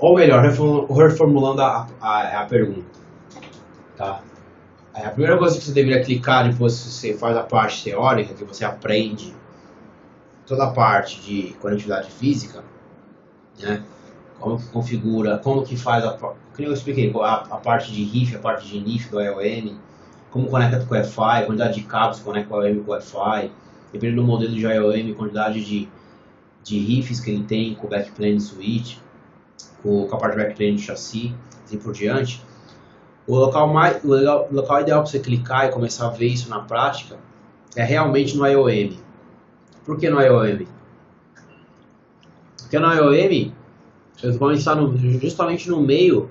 Ou melhor, reformulando a pergunta, tá? A primeira coisa que você deveria clicar depois que você faz a parte teórica, que você aprende toda a parte de conectividade física, né? Como que configura, como que faz como eu expliquei, a parte de RIF, a parte de NIF do IOM, como conecta com o Wi-Fi, quantidade de cabos que conecta o IOM com o Wi-Fi, dependendo do modelo de IOM, quantidade de RIFs que ele tem com o backplane switch, com a parte backplane do chassi, assim por diante. O local ideal para você clicar e começar a ver isso na prática é realmente no IOM. Por que no IOM? Porque no IOM você vai estar justamente no meio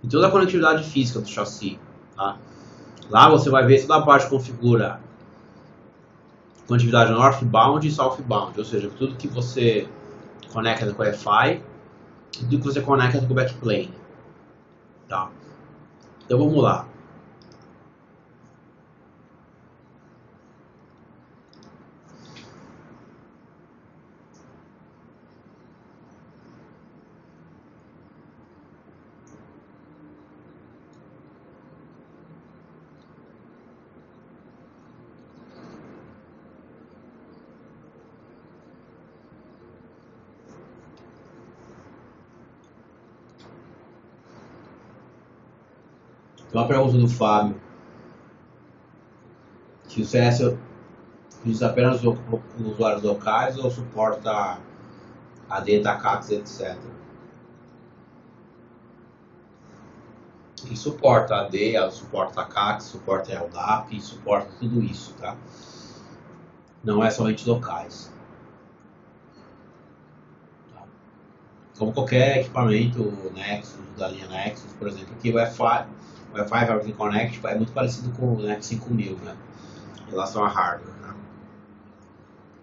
de toda a conectividade física do chassi. Tá? Lá você vai ver toda a parte que configura conectividade northbound e southbound, ou seja, tudo que você conecta com o Wi-Fi e tudo que você conecta com o backplane. Tá? Então vamos lá. Então a pergunta do Fábio, se o CS usa apenas usuários locais ou suporta AD, TACAX, etc. E suporta AD, suporta TACAX, suporta LDAP, suporta tudo isso, tá? Não é somente locais. Tá? Como qualquer equipamento Nexus, da linha Nexus, por exemplo, que o Wi-Fi Fabric Connect é muito parecido com o Nexus 5000, né? Em relação a hardware, né?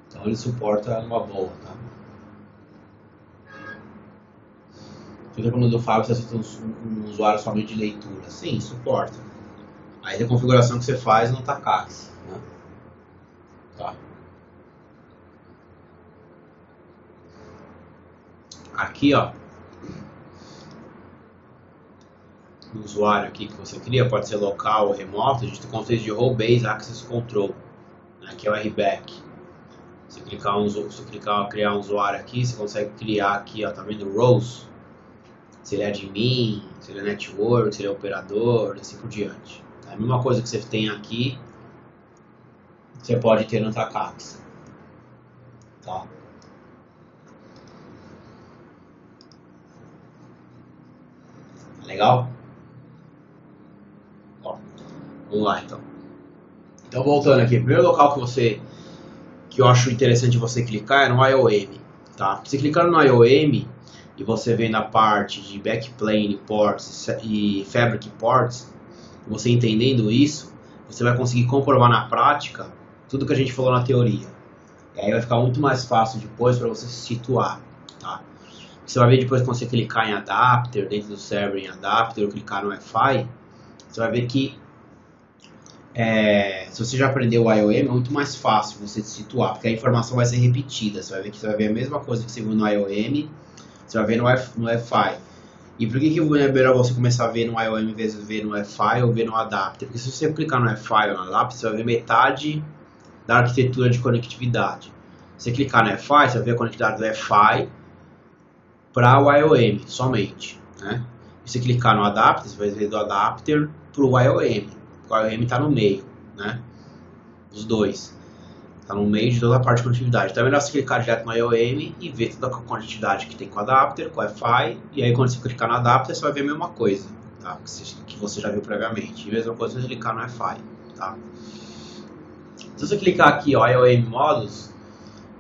Então ele suporta uma boa, tá? Fica quando do Fábio você tem um usuário somente de leitura. Sim, suporta. Aí a configuração que você faz no TACAX, né? Tá? Aqui, ó, o usuário aqui que você cria pode ser local ou remoto. A gente tem o conceito de Role Based Access Control, né, que é o RBAC. Se clicar criar um usuário aqui, você consegue criar aqui, ó, tá vendo roles? Se ele é admin, se ele é network, se ele é operador, e assim por diante. É a mesma coisa que você tem aqui, você pode ter no TACAX. Tá? Legal? Ó, vamos lá então. Então voltando aqui, o primeiro local que eu acho interessante você clicar é no IOM. Tá? Se clicar no IOM e você vem na parte de backplane ports e fabric ports, você entendendo isso, você vai conseguir comprovar na prática tudo que a gente falou na teoria. E aí vai ficar muito mais fácil depois para você se situar. Tá? Você vai ver depois quando você clicar em adapter, dentro do server em adapter, ou clicar no Wi-Fi, você vai ver que se você já aprendeu o IOM, é muito mais fácil você se situar, porque a informação vai ser repetida. Você vai ver que você vai ver a mesma coisa que você viu no IOM, você vai ver no Wi-Fi. E por que é melhor você começar a ver no IOM em vez de ver no Wi-Fi ou ver no adapter? Porque se você clicar no Wi-Fi ou no adapter, você vai ver metade da arquitetura de conectividade. Se você clicar no Wi-Fi, você vai ver a conectividade do Wi-Fi para o IOM somente, né? E se clicar no adapter, você vai ver do adapter para o IOM. O IOM está no meio, né? Os dois. Está no meio de toda a parte de conectividade. Então é melhor você clicar direto no IOM e ver toda a conectividade que tem com o adapter, com o Wi-Fi. E aí quando você clicar no adapter, você vai ver a mesma coisa, tá? Que você já viu previamente. E a mesma coisa você clicar no Wi-Fi, tá? Se você clicar aqui, ó, IOM Modus,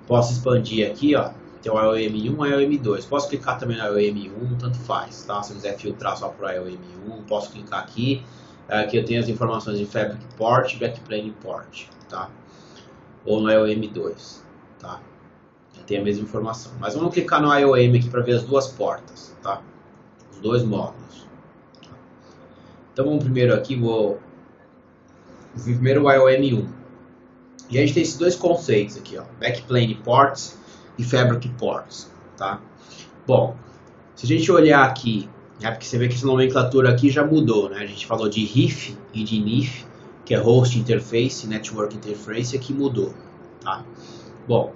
posso expandir aqui, ó. Tem o IOM 1 e o IOM 2. Posso clicar também no IOM 1, tanto faz, tá? Se eu quiser filtrar só para o IOM 1, posso clicar aqui. Aqui eu tenho as informações de Fabric Port e Backplane Port, tá? Ou no IOM 2, tá? Tem a mesma informação. Mas vamos clicar no IOM aqui para ver as duas portas, tá? Os dois módulos. Então vamos primeiro aqui, vou ver primeiro o IOM 1. E a gente tem esses dois conceitos aqui, ó, Backplane Ports e Fabric Ports, tá? Bom, Se a gente olhar aqui, né, porque você vê que essa nomenclatura aqui já mudou, né? A gente falou de RIF e de NIF, que é Host Interface, Network Interface, aqui mudou, tá? Bom,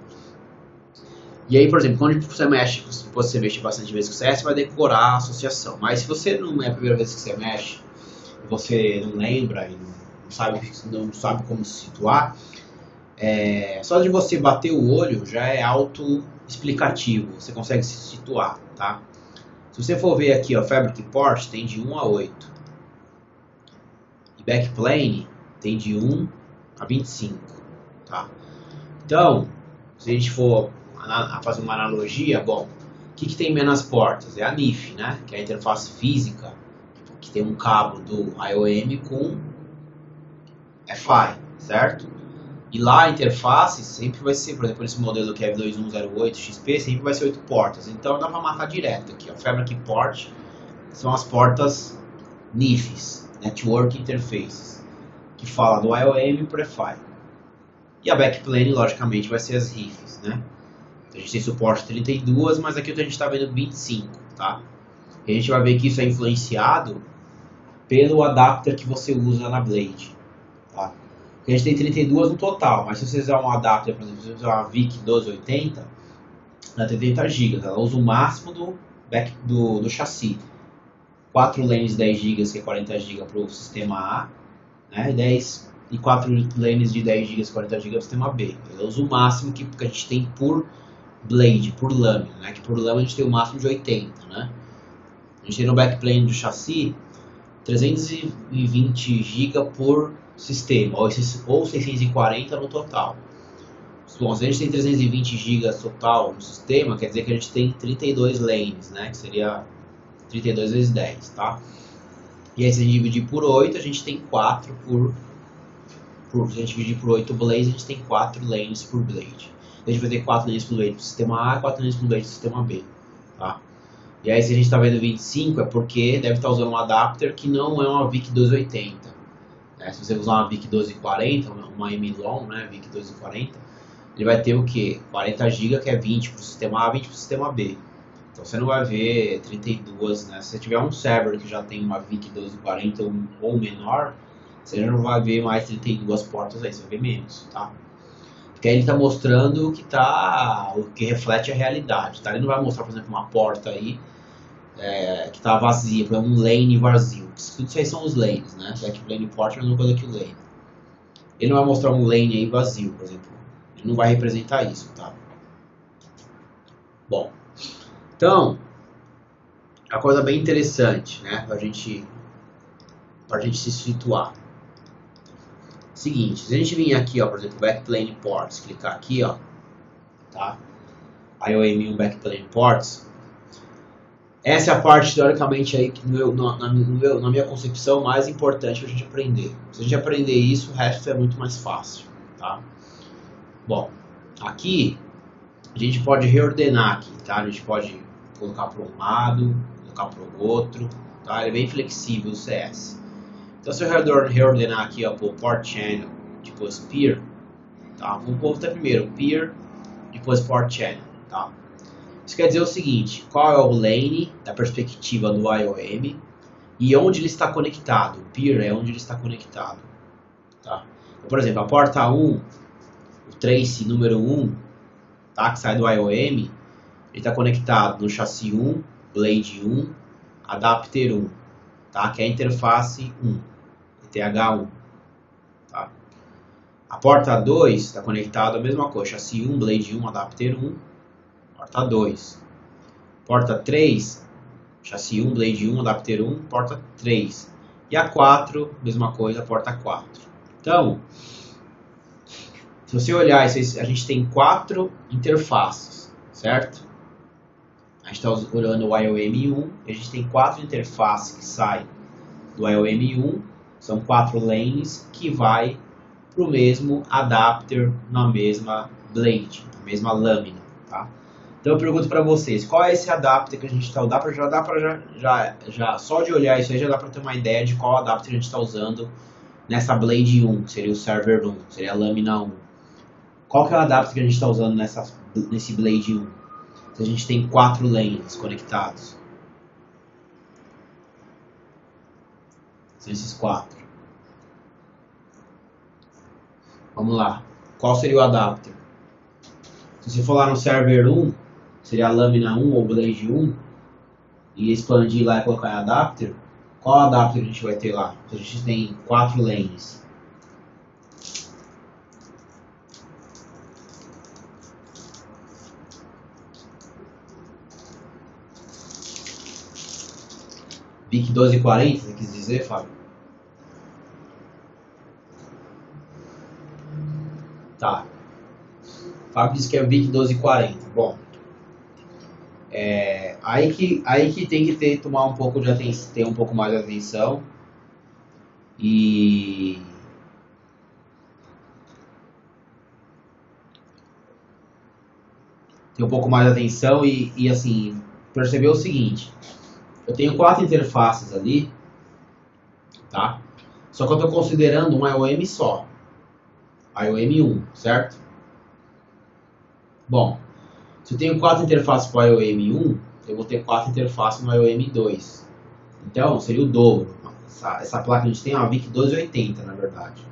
e aí, por exemplo, quando você mexe bastante vezes com CS, você vai decorar a associação. Mas se você não é a primeira vez que você mexe, você não lembra e não sabe como se situar, só de você bater o olho já é auto-explicativo, você consegue se situar, tá? Se você for ver aqui, ó, Fabric Port tem de 1 a 8. E Backplane tem de 1 a 25, tá? Então, se a gente for fazer uma analogia, bom, o que tem menos portas? É a NIF, né? Que é a interface física, que tem um cabo do IOM com FI, certo? E lá a interface sempre vai ser, por exemplo, esse modelo que é 2108 XP, sempre vai ser 8 portas. Então dá para matar direto aqui, ó. Fabric Port são as portas NIFs, Network Interfaces, que fala do IOM para FI. E a Backplane, logicamente, vai ser as RIFs, né? Então, a gente tem suporte 32, mas aqui a gente está vendo 25, tá? E a gente vai ver que isso é influenciado pelo adapter que você usa na Blade, tá? Porque a gente tem 32 no total, mas se você usar um adapter, por exemplo, se você usar uma VIC 1280, ela tem 30 GB, ela usa o máximo do chassi. 4 lanes 10 GB, que é 40 GB para o sistema A, né? E 4 lanes de 10 GB, 40 GB para o sistema B. Ela usa o máximo que a gente tem por blade, por lâmina, né? Que por lâmina a gente tem o máximo de 80, né? A gente tem no backplane do chassi 320 GB por sistema, ou 640 no total. Bom, se a gente tem 320 GB total no sistema, quer dizer que a gente tem 32 lanes, né? Que seria 32 vezes 10, tá? E aí se a gente dividir por 8, a gente tem 4 se a gente dividir por 8 blades, a gente tem 4 lanes por blade. A gente vai ter 4 lanes por blade do sistema A e 4 lanes por blade do sistema B, tá? E aí se a gente está vendo 25 é porque deve estar usando um adapter que não é uma VIC 1280. Né? Se você usar uma VIC 1240, uma M-LON, né, VIC 1240, ele vai ter o que? 40 GB, que é 20 para o sistema A, 20 para o sistema B. Então você não vai ver 32, né? Se você tiver um server que já tem uma VIC 1240 ou menor, você já não vai ver mais 32 portas aí, você vai ver menos, tá? Porque aí ele está mostrando o que reflete a realidade, tá? Ele não vai mostrar, por exemplo, uma porta aí que está vazia, por exemplo, um lane vazio. Tudo isso aí são os lanes, né? Backplane port é a mesma coisa que o lane. Ele não vai mostrar um lane aí vazio, por exemplo. Ele não vai representar isso, tá? Bom, então, é uma coisa bem interessante, né? Pra gente se situar. Seguinte, se a gente vir aqui, ó, por exemplo, Backplane Ports, clicar aqui, ó, tá? IOM1 Backplane Ports. Essa é a parte, teoricamente, aí, na minha concepção, mais importante para a gente aprender. Se a gente aprender isso, o resto é muito mais fácil, tá? Bom, aqui a gente pode reordenar aqui, tá? A gente pode colocar para um lado, colocar para o outro, tá? Ele é bem flexível o CS. Então, se eu reordenar aqui, ó, por Port Channel, depois Peer, tá? Vamos voltar primeiro Peer, depois Port Channel, tá? Isso quer dizer o seguinte, qual é o lane da perspectiva do IOM e onde ele está conectado. O Peer é onde ele está conectado, tá? Então, por exemplo, a porta 1, o trace número 1, tá? Que sai do IOM, ele está conectado no chassi 1, blade 1, adapter 1, tá? Que é a interface 1, ETH1, tá? A porta 2 está conectada a mesma coisa, chassi 1, blade 1, adapter 1, porta 2. Porta 3, chassi 1, blade 1, adapter 1, porta 3. E a 4, mesma coisa, porta 4. Então, se você olhar, a gente tem 4 interfaces, certo? A gente está olhando o IOM1, e a gente tem 4 interfaces que saem do IOM1, são 4 lanes que vai para o mesmo adapter na mesma blade, na mesma lâmina, tá? Então eu pergunto para vocês, qual é esse adapter que a gente está usando? Só de olhar isso aí já dá para ter uma ideia de qual adapter a gente está usando nessa blade 1, que seria o server 1, que seria a lâmina 1. Qual que é o adapter que a gente está usando nesse blade 1? Se a gente tem 4 lanes conectados. São esses 4. Vamos lá. Qual seria o adapter? Se você for lá no server 1, seria a lâmina 1 ou blade 1, e expandir lá e colocar em adapter, qual adapter a gente vai ter lá? A gente tem 4 lanes. VIC 1240, você quis dizer, Fábio? Tá. Fábio disse que é VIC 1240. Bom, aí que tem que tomar um pouco de atenção, ter um pouco mais de atenção e ter um pouco mais de atenção e assim, perceber o seguinte: eu tenho 4 interfaces ali, tá? Só que eu estou considerando um IOM só, IOM 1, certo? Bom, se eu tenho 4 interfaces para o IOM 1, eu vou ter 4 interfaces no IOM 2. Então, seria o dobro. Essa placa a gente tem uma VIC 1280, na verdade.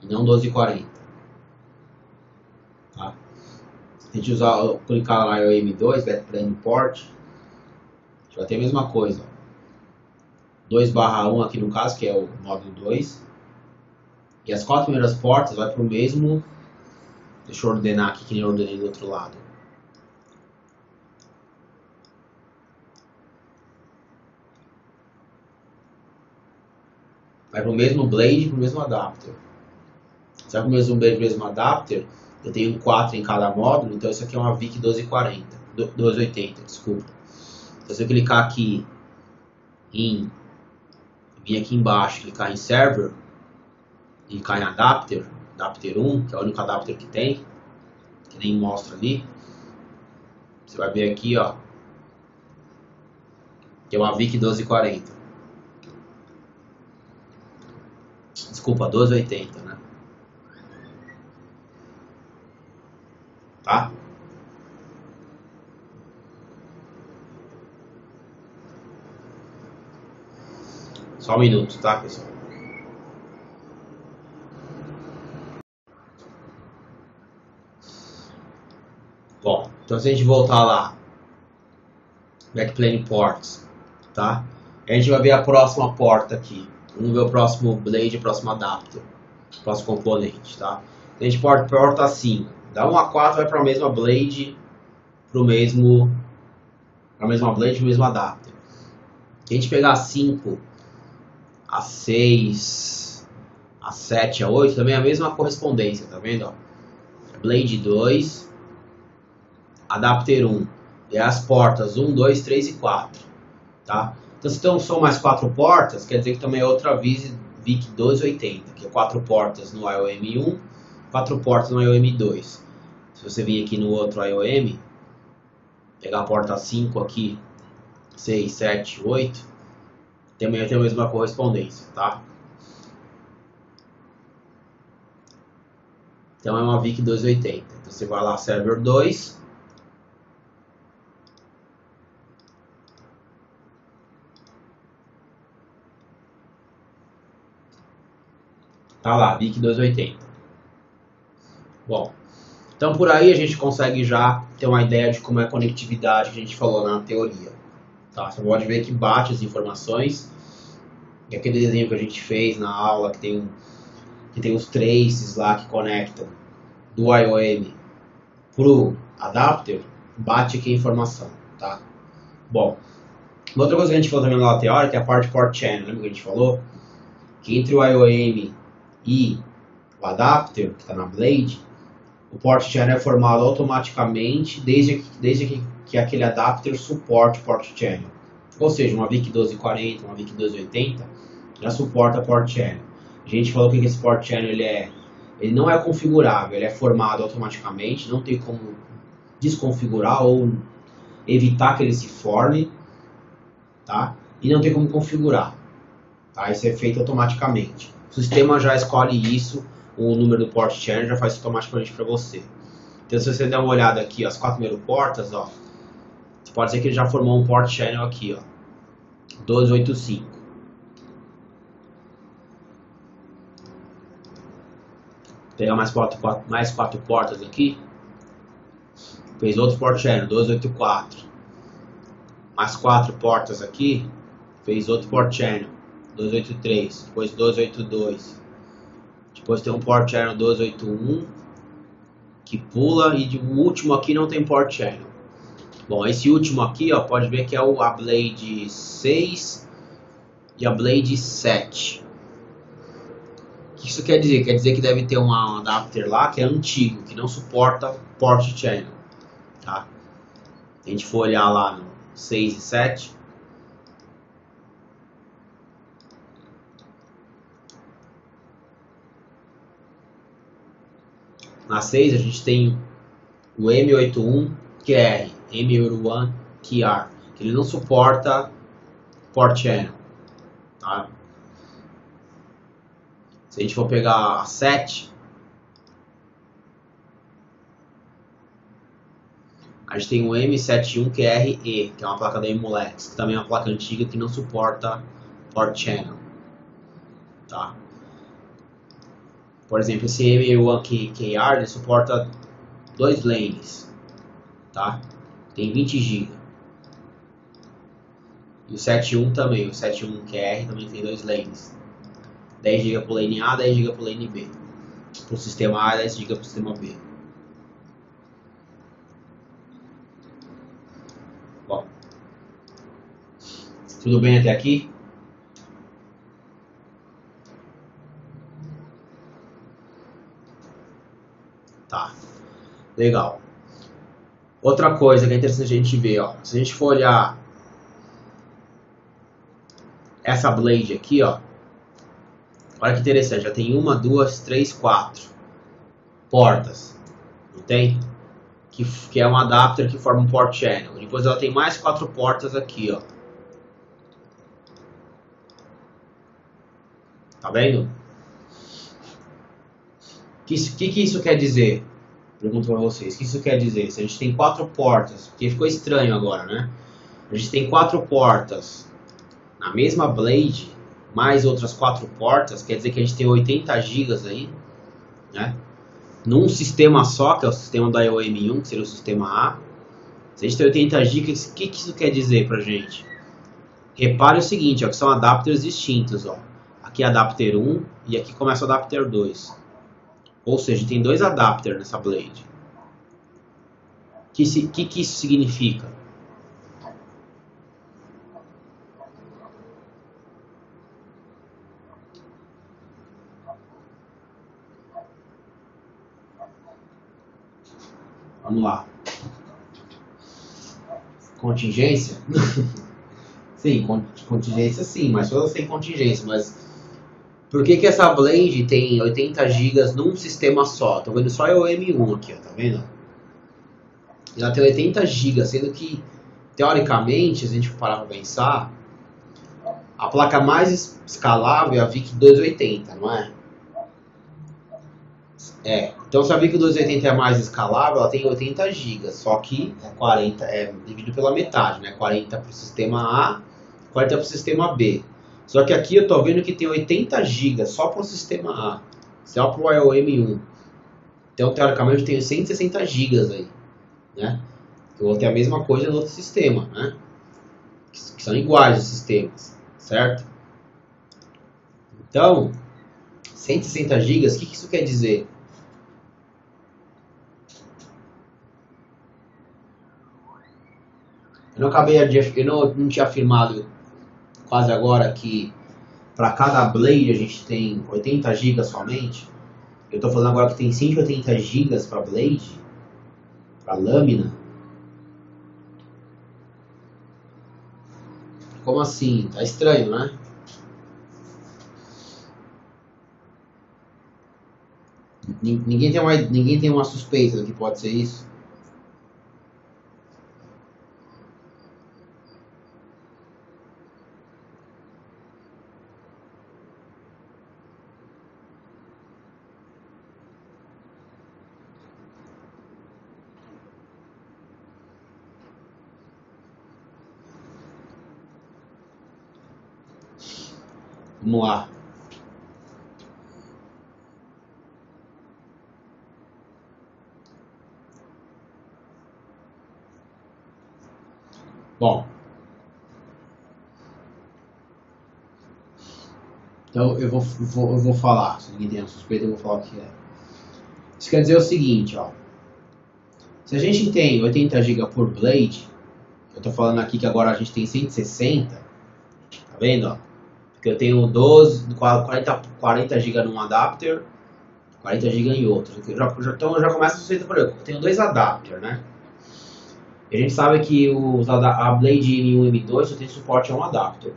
E não 1240. Tá? Se a gente clicar lá no IOM 2, Backplane Port, a gente vai ter a mesma coisa. 2/1 aqui no caso, que é o módulo 2. E as 4 primeiras portas vai para o mesmo. Deixa eu ordenar aqui que nem eu ordenei do outro lado. Vai para o mesmo blade, para o mesmo adapter. Se é para o mesmo blade, para o mesmo adapter, eu tenho 4 em cada módulo, então isso aqui é uma VIC 1240, 1280, desculpa. Então se eu clicar aqui vir aqui embaixo, clicar em server e clicar em adapter 1, que é o único adapter que tem, que nem mostra ali, você vai ver aqui, ó, que é uma VIC 1240. Desculpa, 1280, né? Tá? Só um minuto, tá, pessoal? Bom, então se a gente voltar lá, Backplane Ports, tá? A gente vai ver a próxima porta aqui. Vamos ver o próximo blade, o próximo adapter, o próximo componente, tá? A gente porta 5. Da 1 a 4 vai para a mesma blade, para a mesma blade, para o mesmo adapter. Se a gente pegar 5 a 6, a 7, a 8, também é a mesma correspondência, tá vendo? Ó? Blade 2, adapter 1. E as portas 1, 2, 3 e 4. Tá? Então, se são mais 4 portas, quer dizer que também é outra VIC 1280, que é 4 portas no IOM 1, 4 portas no IOM 2. Se você vir aqui no outro IOM, pegar a porta 5 aqui, 6, 7, 8, também tem a mesma correspondência, tá? Então é uma VIC 1280. Então você vai lá, server 2. Tá lá, VIC 1280. Bom, então por aí a gente consegue já ter uma ideia de como é a conectividade que a gente falou na teoria. Tá? Você pode ver que bate as informações. E aquele desenho que a gente fez na aula, que tem os traces lá que conectam do IOM pro adapter, bate aqui a informação. Tá? Bom, uma outra coisa que a gente falou também na aula teórica é a parte port channel. Lembra que a gente falou? Que entre o IOM e o adapter, que está na blade, o port channel é formado automaticamente desde que aquele adapter suporte o port channel. Ou seja, uma VIC 1240, uma VIC 1280 já suporta port channel. A gente falou que esse port channel ele não é configurável, ele é formado automaticamente, não tem como desconfigurar ou evitar que ele se forme, tá? E não tem como configurar, tá? Isso é feito automaticamente. O sistema já escolhe isso, o número do port channel já faz automaticamente para você. Então se você der uma olhada aqui, as 4 primeiras portas, ó, pode ser que ele já formou um port channel aqui, ó, 1285. Pegar mais quatro portas aqui. Fez outro port channel, 284. Mais quatro portas aqui. Fez outro port channel, 283. Depois 282. Depois tem um port channel 281 que pula e o último aqui não tem port channel. Bom, esse último aqui, ó, pode ver que é a Blade 6 e a Blade 7. O que isso quer dizer? Quer dizer que deve ter um adapter lá que é antigo, que não suporta port channel. Tá? Se a gente for olhar lá no 6 e 7, na 6 a gente tem o M81QR, M81QR, que ele não suporta port channel. Tá? Se a gente for pegar a 7, a gente tem o M71QRE, que é uma placa da Emulex, que também é uma placa antiga que não suporta port channel. Tá? Por exemplo, esse M81QR ele suporta 2 lanes, tá? Tem 20 GB. E o 71 também, o 71QR também tem 2 lanes. 10 GB para o lane A, 10 GB para o lane B. Para o sistema A, 10 GB para o sistema B. Bom, tudo bem até aqui? Tá, legal. Outra coisa que é interessante a gente ver, ó, se a gente for olhar essa blade aqui, ó, olha que interessante, já tem 1, 2, 3, 4 portas, não tem? Que é um adapter que forma um port channel. Depois ela tem mais 4 portas aqui, ó. Tá vendo? Que isso quer dizer? Pergunto para vocês. O que isso quer dizer? Se a gente tem 4 portas, porque ficou estranho agora, né? A gente tem 4 portas na mesma blade, mais outras 4 portas, quer dizer que a gente tem 80 GB aí, né? Num sistema só, que é o sistema da IOM1, que seria o sistema A. Se a gente tem 80 GB, o que isso quer dizer pra gente? Repare o seguinte, ó, que são adapters distintos, ó. Aqui é adapter 1 e aqui começa o adapter 2. Ou seja, tem 2 adapters nessa blade. O que isso significa? Vamos lá. Contingência? Sim, contingência sim, mas todas têm contingência. Mas por que essa blade tem 80 GB num sistema só? Tô vendo só o M1 aqui, ó, tá vendo? Ela tem 80 GB, sendo que, teoricamente, se a gente parar para pensar, a placa mais escalável é a VIC 280, não é? Então se a VIC 280 é mais escalável, ela tem 80 GB, só que 40 é dividido pela metade, né? 40 para o sistema A, 40 para o sistema B. Só que aqui eu estou vendo que tem 80 GB só para o sistema A, só para o IOM1. Então, teoricamente, eu tenho 160 GB aí, né? Eu vou ter a mesma coisa no outro sistema, né? Que são iguais os sistemas, certo? Então, 160 GB, o que isso quer dizer? Eu não tinha afirmado quase agora que para cada blade a gente tem 80 GB somente. Eu estou falando agora que tem 180 GB para blade, para lâmina. Como assim? Tá estranho, né? Ninguém tem uma suspeita do que pode ser isso. Vamos lá. Bom, então eu vou falar, se ninguém tem suspeita, eu vou falar o que é. Isso quer dizer o seguinte, ó. Se a gente tem 80 GB por blade, eu estou falando aqui que agora a gente tem 160, tá vendo? Ó? Porque eu tenho 40 GB num adapter, 40 GB em outro. Então eu já começo a suspeita por eu. Eu tenho dois adapters, né? E a gente sabe que a Blade M1 e M2 só tem suporte a um adapter.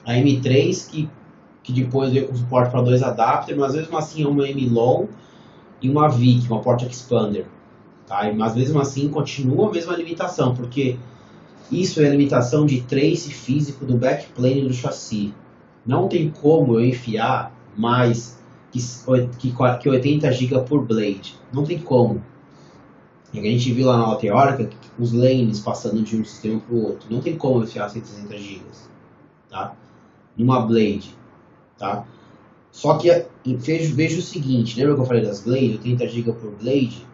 A M3 que depois veio com suporte para dois adapters, mas mesmo assim é uma M-Long e uma VIC, uma Port Expander. Tá? Mas mesmo assim continua a mesma limitação, porque isso é a limitação de trace físico do backplane do chassi. Não tem como eu enfiar mais que 80 GB por blade. Não tem como. E a gente viu lá na aula teórica os lanes passando de um sistema para o outro. Não tem como eu enfiar 160 GB. Tá? Numa blade. Tá? Só que veja o seguinte, lembra que eu falei das blades, 80 GB por blade,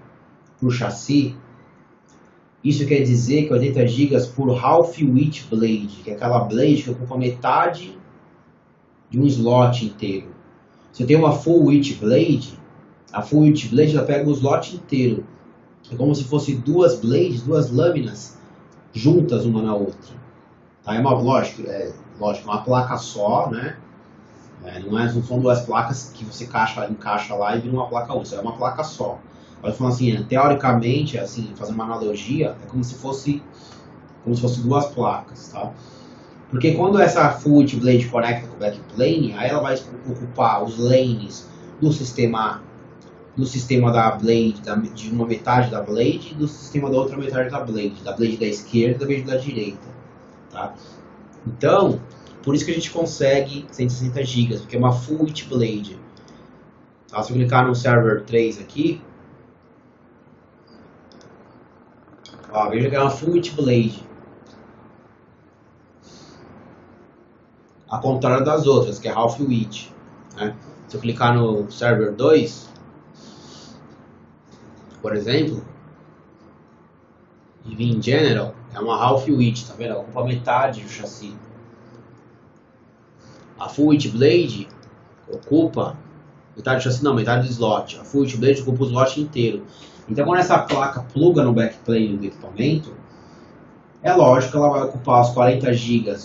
por chassi? Isso quer dizer que 80 GB por half width blade, que é aquela blade que ocupa metade de um slot inteiro. Se eu tenho uma full width blade, a full width blade ela pega o slot inteiro. É como se fosse duas blades, duas lâminas juntas uma na outra. Tá? Lógico, uma placa só, né? Não são duas placas que você encaixa lá e vira uma placa única. É uma placa só. Pode falar assim, teoricamente, assim, fazer uma analogia, é como se fosse duas placas, tá? Porque quando essa full width blade conecta com o backplane, aí ela vai ocupar os lanes do sistema da blade, de uma metade da blade e do sistema da outra metade da blade da esquerda e da blade da direita, tá? Então, por isso que a gente consegue 160 GB, porque é uma full width blade. Tá? Se eu clicar no server 3 aqui, ó, veja que é uma full width blade. Ao contrário das outras, que é half width. Né? Se eu clicar no server 2, por exemplo, e vir em General, é uma half width, tá vendo? Ela ocupa metade do chassi. A full width blade ocupa metade do chassi, não, metade do slot. A full width blade ocupa o slot inteiro. Então, quando essa placa pluga no backplane do equipamento, é lógico que ela vai ocupar os 40 GB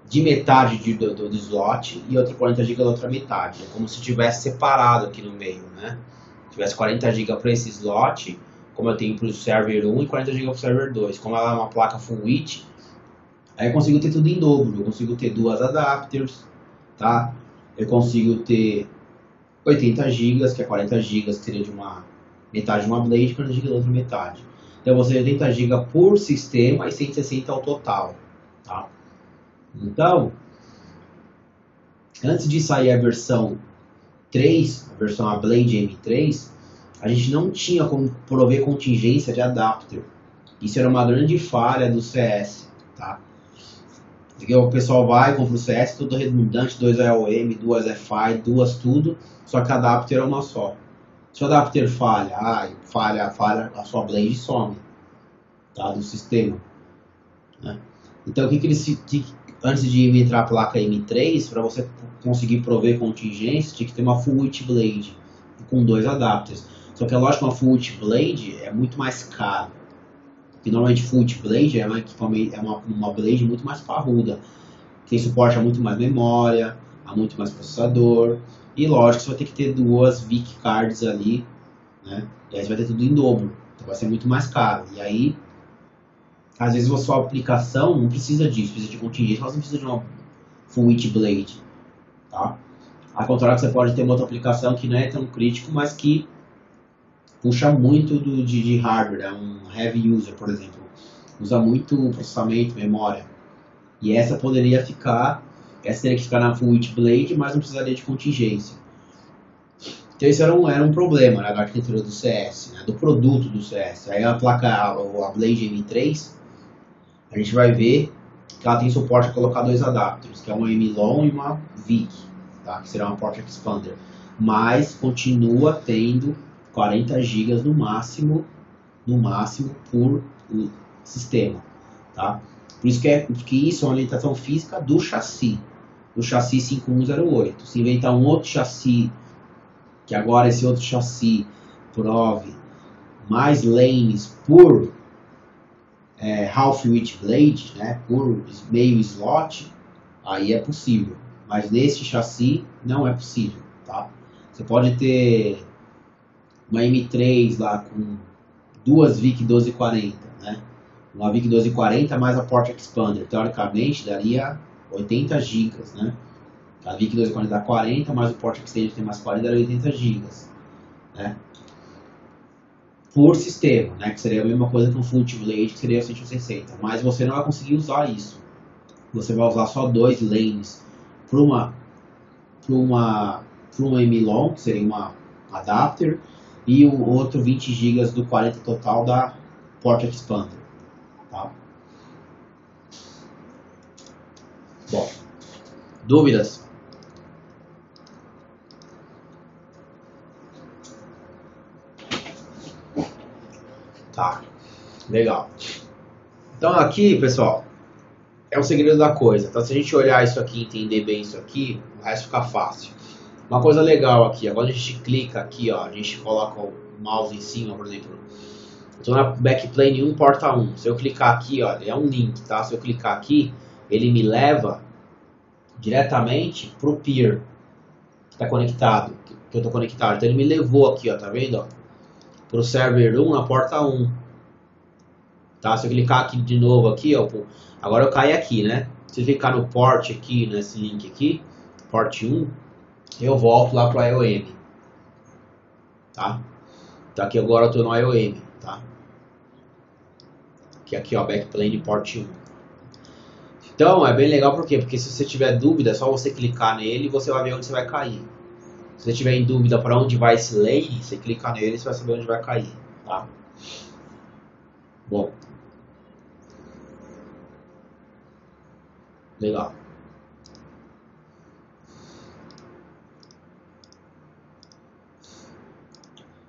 de metade do slot e outra 40 GB da outra metade. É como se tivesse separado aqui no meio, né? Tivesse 40 GB para esse slot, como eu tenho para o server 1 e 40 GB para o server 2. Como ela é uma placa full width, aí eu consigo ter tudo em dobro. Eu consigo ter duas adapters, tá? Eu consigo ter 80 GB, que é 40 GB, que seria de uma metade de uma blade e 40 GB da outra metade. Então você tem 80 GB por sistema e 160 ao total, tá? Então, antes de sair a versão 3, a versão Blade M3, a gente não tinha como prover contingência de adapter. Isso era uma grande falha do CS, tá? Porque o pessoal vai, compra o CS, tudo redundante, 2 AOM, 2 FI, 2 tudo, só que adapter é uma só. Se o adapter falha, a sua blade some, tá? Do sistema, né? Então, antes de entrar a placa M3, para você conseguir prover contingência, tinha que ter uma full width blade com 2 adapters. Só que é lógico que uma full width blade é muito mais caro. Porque normalmente full width blade é uma blade muito mais parruda. Tem suporte a muito mais memória, a muito mais processador. E lógico, você vai ter que ter duas VIC cards ali, né? E aí você vai ter tudo em dobro. Então vai ser muito mais caro. E aí, às vezes a sua aplicação não precisa disso, precisa de contingência, mas não precisa de uma full width blade, tá? Ao contrário, você pode ter uma outra aplicação que não é tão crítico, mas que puxa muito de hardware, é um heavy user, por exemplo, usa muito processamento, memória, e essa teria que ficar na full width blade, mas não precisaria de contingência. Então isso era um problema, né, da arquitetura do CS, né, do produto do CS. Aí a Blade M3, a gente vai ver que ela tem suporte a colocar 2 adapters, que é uma M-Long e uma VIC, tá? Que será uma Port Expander, mas continua tendo 40 GB no máximo por sistema, tá? Por isso que isso é uma limitação física do chassi 5108. Se inventar um outro chassi, que agora esse outro chassi prove mais lanes por half width blade, né, por meio slot, aí é possível. Mas nesse chassi não é possível, tá? Você pode ter uma M3 lá com duas VIC 1240, né? Uma VIC 1240 mais a Port Expander, teoricamente daria 80 GB, né? A VIC 1240 dá 40, mais o Port Extender tem mais 40, daria 80 GB, né? Por sistema, né? Que seria a mesma coisa que um Full Blade, que seria 160. Mas você não vai conseguir usar isso. Você vai usar só dois lanes para uma M-Long, que seria uma adapter, e o outro 20 GB do 40 total da Port Expander. Tá? Bom, dúvidas? Tá, legal. Então aqui, pessoal, é o segredo da coisa. Então se a gente olhar isso aqui e entender bem isso aqui, o resto fica fácil. Uma coisa legal aqui, agora a gente clica aqui, ó, a gente coloca o mouse em cima, por exemplo. Eu estou na backplane 1, porta 1. Se eu clicar aqui, ó, é um link, tá? Se eu clicar aqui, ele me leva diretamente pro peer que está conectado, que eu estou conectado. Então ele me levou aqui, ó, tá vendo? Pro server 1 na porta 1. Tá? Se eu clicar aqui de novo aqui, ó, agora eu caio aqui, né? Se eu clicar no port aqui, nesse link aqui, port 1, eu volto lá pro IOM, tá? Então aqui agora eu tô no IOM, tá? Aqui ó, backplane port 1. Então é bem legal, por quê? Porque se você tiver dúvida, é só você clicar nele e você vai ver onde você vai cair. Se você tiver em dúvida para onde vai esse lane, você clica nele e você vai saber onde vai cair, tá? Bom. Legal.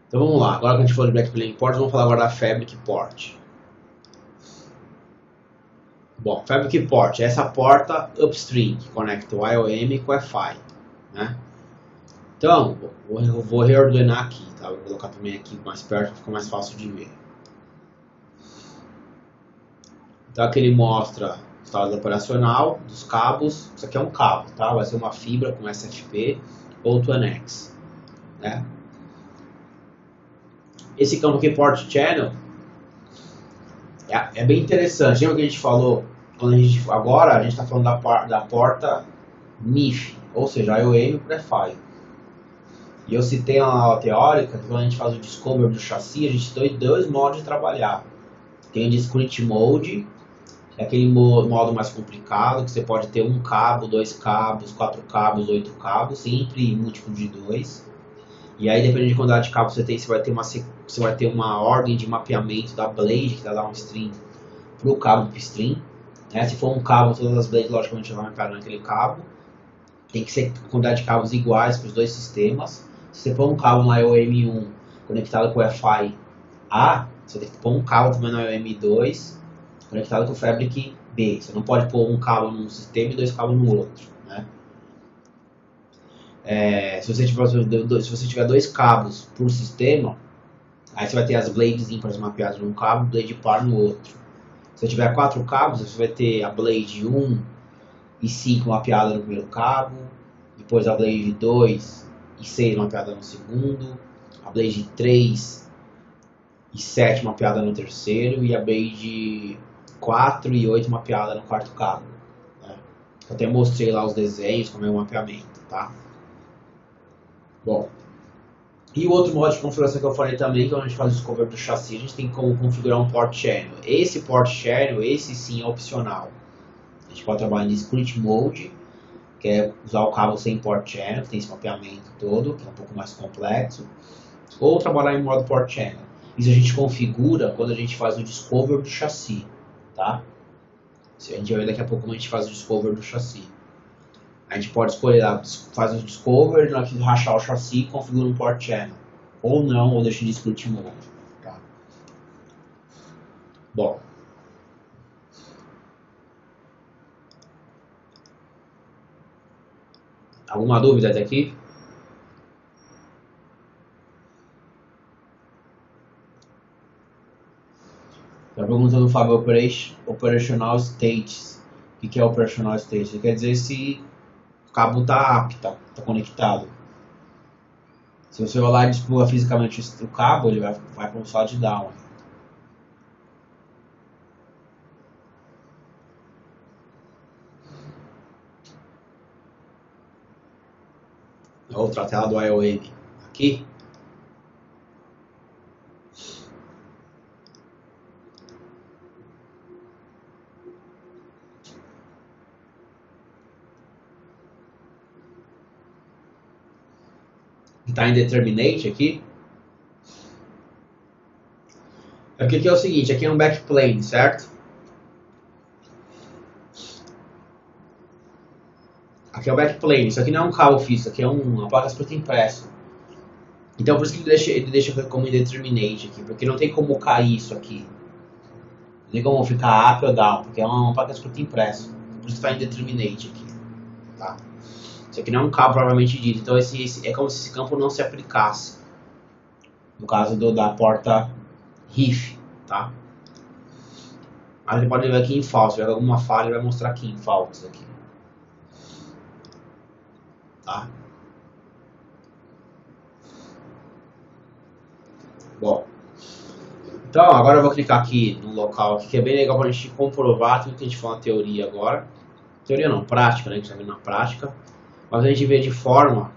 Então vamos lá, agora que a gente falou de backplane port, vamos falar agora da fabric port. Bom, fabric port é essa porta upstream que conecta o IOM com o Wi-Fi, né? Então, eu vou reordenar aqui, tá? Vou colocar também aqui mais perto, fica mais fácil de ver. Então aqui ele mostra o estado operacional dos cabos. Isso aqui é um cabo, tá? Vai ser uma fibra com SFP ou Twanex, né? Esse campo aqui, Port Channel, é bem interessante. Lembra que a gente falou, agora a gente está falando da porta MIF, ou seja, IOM para Wi-Fi. E eu citei uma aula teórica que quando a gente faz o discover do chassi, a gente tem dois modos de trabalhar. Tem o discrete mode, que é aquele modo mais complicado, que você pode ter um cabo, dois cabos, 4 cabos, 8 cabos, sempre múltiplo de 2. E aí, dependendo de quantidade de cabos você tem, você vai ter uma ordem de mapeamento da blade, que dá downstream, para o cabo upstream. Né? Se for um cabo, todas as blades, logicamente, vão mapear naquele cabo. Tem que ser quantidade de cabos iguais para os dois sistemas. Se você pôr um cabo no IOM1 conectado com o Wi-Fi A, você tem que pôr um cabo também no IOM2 conectado com o Fabric B. Você não pode pôr um cabo num sistema e dois cabos no outro, né? Se você tiver dois cabos por sistema, aí você vai ter as blades ímpares mapeadas num cabo, blade par no outro. Se você tiver 4 cabos, você vai ter a blade 1 e 5 mapeada no primeiro cabo, depois a blade 2 e 6 mapeada no segundo, a blade 3 e 7 mapeada no terceiro e a blade 4 e 8 mapeada no quarto cabo. Né? Eu até mostrei lá os desenhos, como é o mapeamento, tá? Bom, e o outro modo de configuração que eu falei também, que é onde a gente faz o discover do chassi, a gente tem como configurar um port channel. Esse port channel, esse sim é opcional. A gente pode trabalhar em discrete mode, que é usar o cabo sem port channel, que tem esse mapeamento todo, que é um pouco mais complexo, ou trabalhar em modo port channel. Isso a gente configura quando a gente faz o discover do chassi, tá? A gente vai ver daqui a pouco como a gente faz o discover do chassi. A gente pode escolher lá, faz o discover, na hora que rachar o chassi, configura um port channel. Ou não, ou deixa em discrete mode. Tá? Bom. Alguma dúvida até aqui? Está perguntando o Fábio Operational States. O que é Operational States? Quer dizer se o cabo está apto, está conectado. Se você vai lá e despluga fisicamente o cabo, ele vai para um solid down. Outra tela do IOM. Aqui. Está indeterminate aqui. Aqui é o seguinte, aqui é um backplane, certo? Aqui é o backplane, isso aqui não é um cabo fixo, aqui é uma placa escrita impresso. Então por isso que ele deixa como indeterminate aqui, porque não tem como cair isso aqui. Não tem como ficar up ou down, porque é uma placa escrita impresso. Por isso que está indeterminate aqui. Tá? Isso aqui não é um cabo propriamente dito, então é como se esse campo não se aplicasse. No caso da porta RIF, tá? Mas ele pode ver aqui em falso, se tiver alguma falha ele vai mostrar aqui em falso aqui. Tá? Bom, então agora eu vou clicar aqui no local aqui, que é bem legal para a gente comprovar tudo que a gente falou na teoria agora. Teoria não, prática, né? A gente está vendo na prática. Mas a gente vê de forma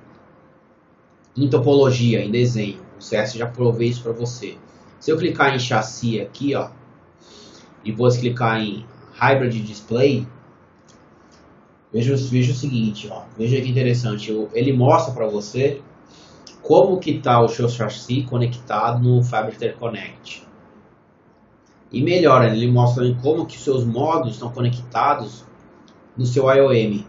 em topologia, em desenho. O CS já provei isso para você. Se eu clicar em chassi aqui, ó, e vou clicar em Hybrid Display, veja o seguinte, ó, veja que interessante, ele mostra para você como que está o seu chassi conectado no Fiber Interconnect. E melhor, ele mostra também como que os seus módulos estão conectados no seu IOM.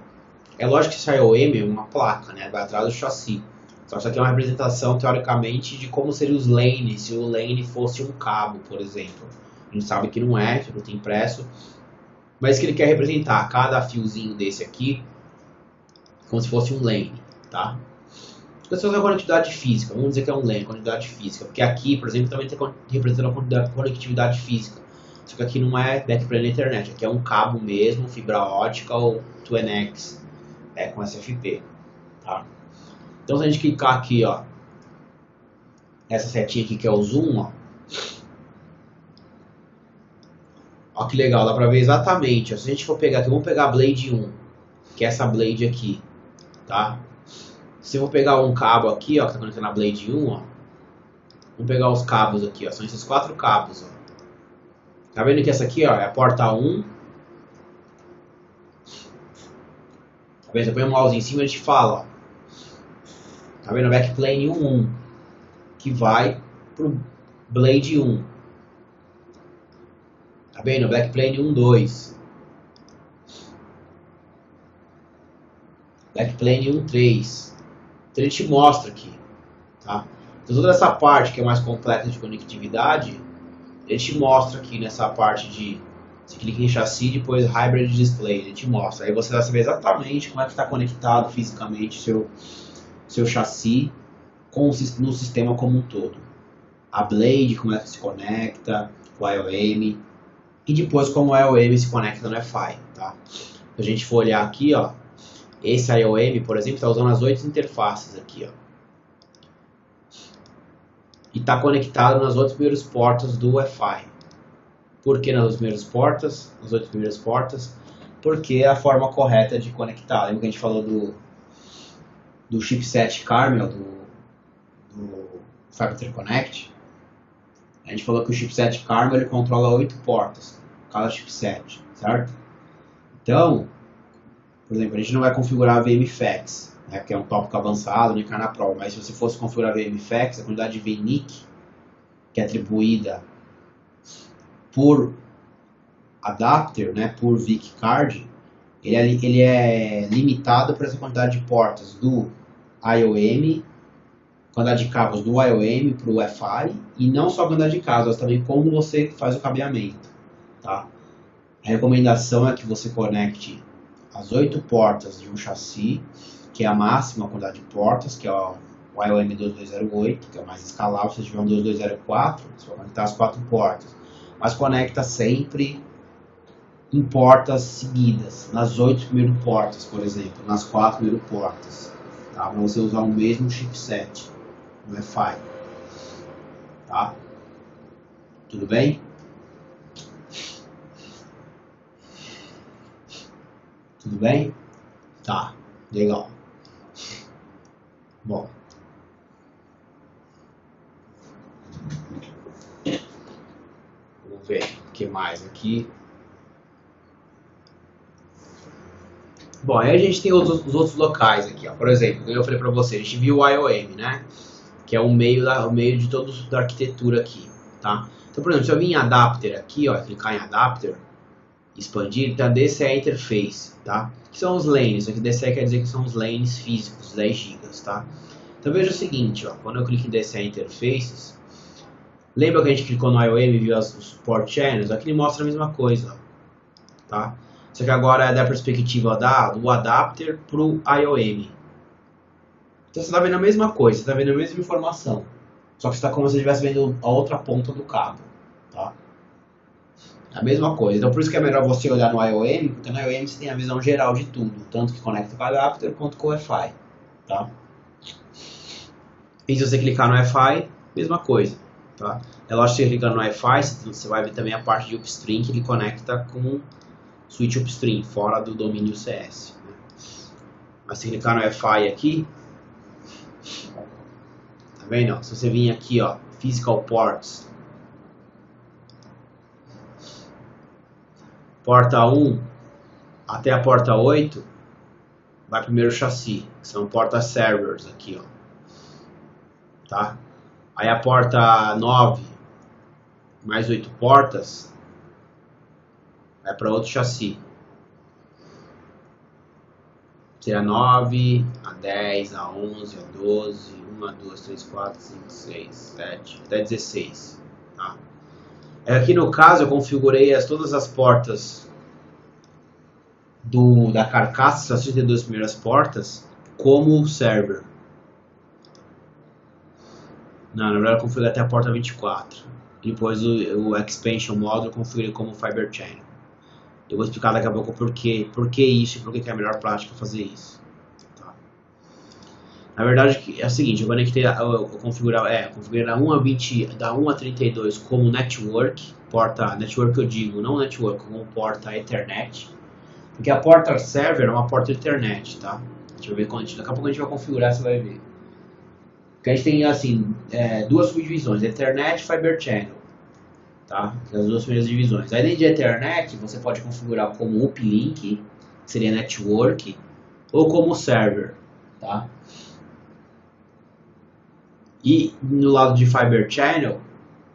É lógico que esse IOM é uma placa, né, vai atrás do chassi. Só que isso aqui é uma representação, teoricamente, de como seria os lanes, se o lane fosse um cabo, por exemplo. A gente sabe que não é, que não tem impresso. Mas que ele quer representar cada fiozinho desse aqui como se fosse um lane, tá? Essa é a conectividade física, vamos dizer que é um lane, conectividade física. Porque aqui, por exemplo, também tem representando a conectividade física. Só que aqui não é backplane internet, aqui é um cabo mesmo, fibra ótica ou 2NX, com SFP, tá? Então se a gente clicar aqui, ó, essa setinha aqui que é o zoom, ó que legal, dá pra ver exatamente, ó, se a gente for pegar aqui, vamos pegar a Blade 1, que é essa Blade aqui, tá? Se eu vou pegar um cabo aqui, ó, que tá conectando na Blade 1, ó, vamos pegar os cabos aqui, ó, são esses 4 cabos, ó. Tá vendo que essa aqui, ó, é a porta 1. Tá vendo? Você põe o mouse em cima e a gente fala, ó. Tá vendo? Backplane 1.1, que vai pro Blade 1. Tá vendo? Backplane 1.2. Backplane 1.3. Então ele te mostra aqui, tá? Então toda essa parte que é mais complexa de conectividade, ele te mostra aqui nessa parte de... Você clica em chassi e depois Hybrid Display, ele te mostra. Aí você vai saber exatamente como é que está conectado fisicamente seu chassi no sistema como um todo. A Blade, como é que se conecta, o IOM, e depois como o IOM se conecta no FI, tá? Se a gente for olhar aqui, ó, esse IOM, por exemplo, está usando as 8 interfaces aqui, ó. E está conectado nas 8 primeiras portas do Wi-Fi. Por que nas 8 primeiras portas? Nas 8 primeiras portas, porque é a forma correta de conectar. Lembra que a gente falou do chipset Carmel, do Fiber Interconnect? A gente falou que o chipset Carmel ele controla 8 portas, cada chipset, certo? Então, por exemplo, a gente não vai configurar a VMFAX, né, que é um tópico avançado, nem cai na prova, mas se você fosse configurar a VMFAX, a quantidade de VNIC que é atribuída por adapter, né, por VIC card, ele é limitado por essa quantidade de portas do IOM, quantidade de cabos do IOM para o Wi-Fi, e não só a quantidade de cabos, mas também como você faz o cabeamento, tá? A recomendação é que você conecte as 8 portas de um chassi que é a máxima quantidade de portas, que é o IOM 2208, que é o mais escalável. Se você tiver um 2204, você vai conectar as 4 portas. Mas conecta sempre em portas seguidas, nas 8 primeiras portas, por exemplo, nas 4 primeiras portas, tá? Para você usar o mesmo chipset no Wi-Fi, tá? Tudo bem? Tudo bem? Tá, legal. Bom. Vamos ver o que mais aqui. Bom, aí a gente tem os outros locais aqui, ó. Por exemplo, como eu falei para você, a gente viu o IOM, né? Que é o meio de toda a arquitetura aqui, tá? Então, por exemplo, se eu vir em adapter aqui, ó, clicar em adapter, expandir, então DC é a interface, tá? Que são os lanes, aqui DC quer dizer que são os lanes físicos, 10 GB, tá? Então veja o seguinte, ó, quando eu clico em DC interfaces, lembra que a gente clicou no IOM e viu os port channels? Aqui ele mostra a mesma coisa, ó, tá? Só que agora é da perspectiva do adapter para o IOM. Então você está vendo a mesma coisa, você está vendo a mesma informação. Só que está como se você estivesse vendo a outra ponta do cabo. Tá? A mesma coisa. Então por isso que é melhor você olhar no IOM, porque no IOM você tem a visão geral de tudo. Tanto que conecta com o adapter quanto com o Wi-Fi. Tá? E se você clicar no Wi-Fi, mesma coisa. Tá? É lógico que você clicar no Wi-Fi, você vai ver também a parte de upstream que ele conecta com switch upstream, fora do domínio CS. Né? Mas se clicar no Wi-Fi aqui, tá vendo? Se você vir aqui, ó, Physical Ports, porta 1 até a porta 8, vai primeiro o chassi, que são portas servers aqui, ó. Tá? Aí a porta 9, mais 8 portas, vai para outro chassi. Seria 9, a 10, a 11, a 12, 1, a 2, 3, 4, 5, 6, 7, até 16. Tá? Aqui no caso eu configurei todas as portas da carcaça, as 32 primeiras portas, como server. Não, na verdade eu configurei até a porta 24. E depois o Expansion Module eu configurei como Fiber Channel. Eu vou explicar daqui a pouco por que isso e por que é a melhor prática fazer isso. Tá? Na verdade é o seguinte, eu conectei, eu configurei da 1 a 20, da 1 a 32 como network, porta network eu digo, não network, como porta Ethernet, porque a porta server é uma porta Ethernet, tá? Deixa eu ver daqui a pouco a gente vai configurar, você vai ver. Porque a gente tem assim, duas subdivisões, Ethernet e Fiber Channel. Tá? As duas primeiras divisões. Aí dentro de Ethernet você pode configurar como uplink, que seria network, ou como server. Tá? E no lado de Fiber Channel,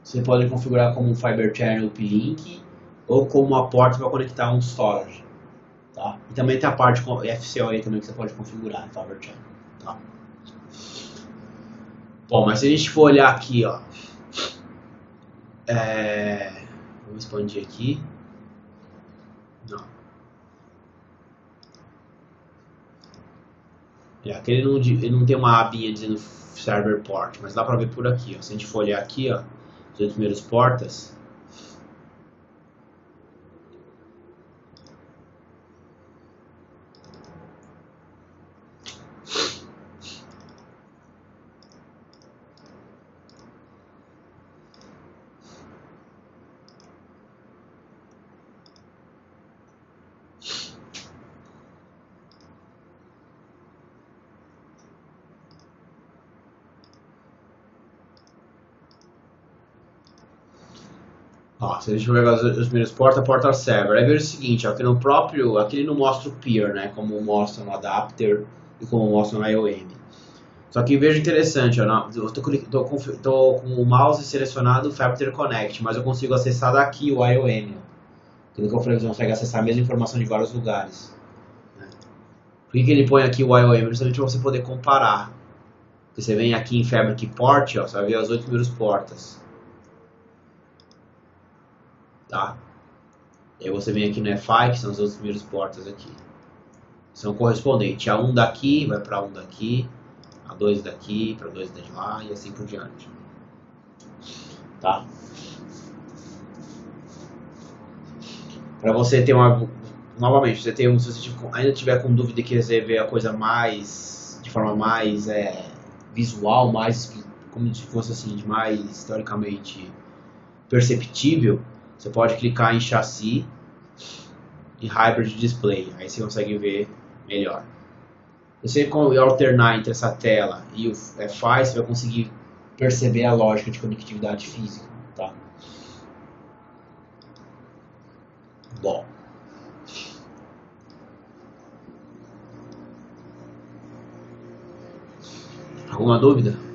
você pode configurar como um Fiber Channel uplink, ou como uma porta para conectar um storage. Tá? E também tem a parte com FCOE também que você pode configurar no Fiber Channel. Tá? Bom, mas se a gente for olhar aqui, ó, vamos expandir aqui. Não. Aqui ele não tem uma abinha dizendo server port, mas dá pra ver por aqui. Ó. Se a gente for olhar aqui, ó, os 8 primeiros portas. Ó, se a gente for pegar os primeiros portas, porta server. Aí veja o seguinte, ó, que no próprio, aqui ele não mostra o peer, né, como mostra no adapter e como mostra no IOM. Só que veja interessante, ó, eu tô com o mouse selecionado o Fab Connect, mas eu consigo acessar daqui o IOM. Aquilo que eu falei, você consegue acessar a mesma informação de vários lugares. Né? Por que ele põe aqui o IOM? Justamente para você poder comparar. Porque você vem aqui em Fabric Port, ó, você vai ver as 8 primeiras portas. Tá? E aí você vem aqui no Wi-Fi, que são as outras primeiras portas aqui. São correspondentes. A 1 daqui vai para 1 daqui, a 2 daqui para 2 de lá e assim por diante. Tá? Para você ter uma... Novamente, se você ainda tiver com dúvida e quiser ver a coisa mais... de forma mais visual, mais... como se fosse assim, mais teoricamente perceptível, você pode clicar em chassi e hybrid display. Aí você consegue ver melhor. Se você alternar entre essa tela e o FI, você vai conseguir perceber a lógica de conectividade física. Tá? Bom. Alguma dúvida?